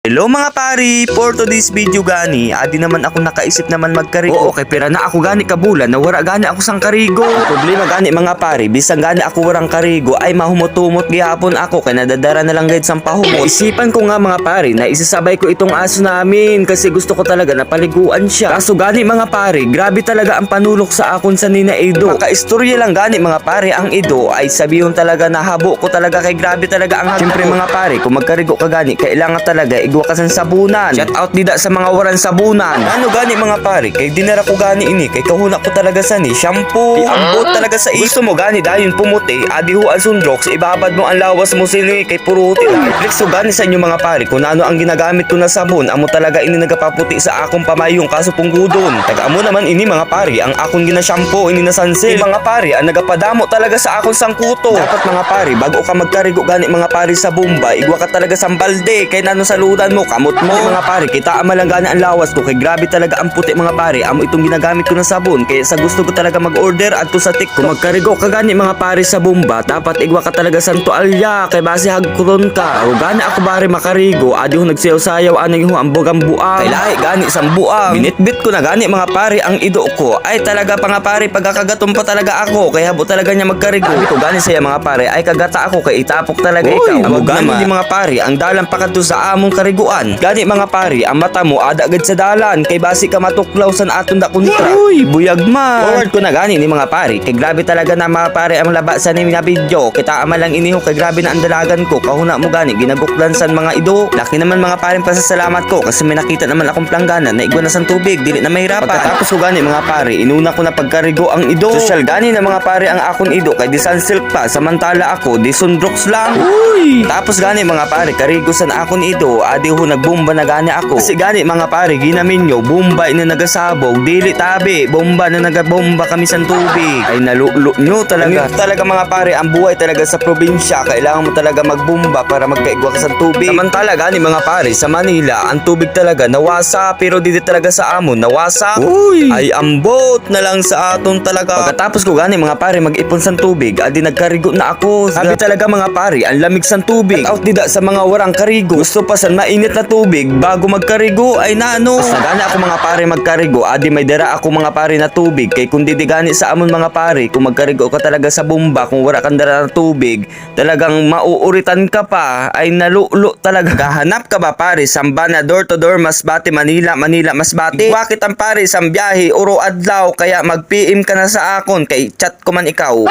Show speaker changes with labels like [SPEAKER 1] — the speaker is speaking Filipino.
[SPEAKER 1] Hello mga pari, for today's video gani, adi naman ako nakaisip naman magkarigo. Oo, okay, pera na ako gani kabulan, nawara gani ako sang karigo. Problema gani mga pari, bisang gani ako warang karigo, ay mahumot-humot gihapon ako, kaya nadadara na lang gayud sang pahumot. Isipan ko nga mga pari, na isasabay ko itong aso namin, kasi gusto ko talaga na paliguan siya. Kaso gani mga pari, grabe talaga ang panulok sa akon sa Nina Edo. Makaistorya lang gani mga pari, ang Edo ay sabihon talaga na habo ko talaga, kay grabe talaga ang habo. Siyempre mga pari, kung magkarigo ka gani, kailangan talaga igwa ka sa sabunan. Shout out dida sa mga waran sabunan. Ano gani mga pare, kay dinara ko gani ini, kay kahuna ko talaga sa ni shampoo. Ambot talaga sa gusto mo gani dayon pumuti, adi ho ang sundrox, ibabad mo ang lawas mo sini, kay puruti lang. Flex so gani sa inyo mga pare, kung ano ang ginagamit ko na sabon, amo talaga ini nagapaputi sa akong pamayong, kaso punggudon. Taga amo naman ini mga pare, ang akong gina shampoo ini na sunsilk. Mga pare, ang nagapadamo talaga sa akong sangkuto. Dapat mga pare, bago ka magkarigo gani mga pare sa bomba, igwa ka talaga sa balde, kay nano saludan mo, kamot mo. Mga pare, kita amalangana ang lawas ko, kay grabe talaga ang puti mga pare. Amo itong ginagamit ko na sabon, kaya sa gusto ko talaga mag-order adto sa TikTok. Kung magkarigo ka gani mga pare sa bomba, dapat igwa ka talaga sa toalya, kay base hagkuron ka. O gani ako pare makarigo, adi ho nagsayaw-sayaw anang ho ang bugang buang. Kay lahi gani sang buang. Binitbit ko na gani mga pare ang ido ko. Ay talaga pa nga pare, pagkakagatong pa talaga ako, kaya habo talaga niya magkarigo. Sabi ko gani saya mga pare, ay kagata ako, kay itapok talaga ikaw. Amo gani di mga pare, ang dalang pa kadto sa among kariguan. Gani mga pari, ang mata mo ada agad sa dalan, kay basi ka matuklaw sa aton da kontra. Uy, buyag man. Forward ko na gani ni mga pari, kay grabe talaga na mga pari ang laba sa ni nga video. Kita ama lang iniho, kay grabe na ang dalagan ko. Kahuna mo gani ginaguklan san mga ido. Laki naman mga pari pasasalamat ko, kasi may nakita naman akong planggana na igwa na sang tubig, dili na mahirapan. Pagkatapos ko gani mga pari, inuna ko na pagkarigo ang ido. Social gani na mga pari ang akon ido, kay di sunsilk pa, samantala ako di sundrox lang. Uy! Tapos gani mga pari, karigo san akon ido, adi ho nagbomba na gani ako. Kasi gani mga pare, ginamin nyo, bomba ina nagasabog, dili tabi, bomba na nagabomba kami sa tubig. Ay nalulo nyo talaga. Talaga mga pare, ang buhay talaga sa probinsya, kailangan mo talaga magbomba para magkaigwa ka sa tubig. Samantala gani mga pare, sa Manila, ang tubig talaga nawasa, pero dito talaga sa amon nawasa. Uy! Ay ambot na lang sa aton talaga. Pagkatapos ko gani mga pare mag-ipon sa tubig, adi nagkarigo na ako. Sabi talaga mga pare, ang lamig sa tubig. Out dida sa mga warang karigo. Gusto pa sa mainit na tubig bago magkarigo ay naano. Sagana ako mga pare magkarigo, adi may dara ako mga pare na tubig, kay kung didigani sa amon mga pare, kung magkarigo ka talaga sa bomba, kung wala kang dara na tubig, talagang mauuritan ka pa, ay nalulo talaga. Kahanap ka ba pare sambana door to door Masbate Manila Masbate? Bakit ang pare sang biyahe uro adlaw, kaya mag PM ka na sa akon, kay chat ko man ikaw.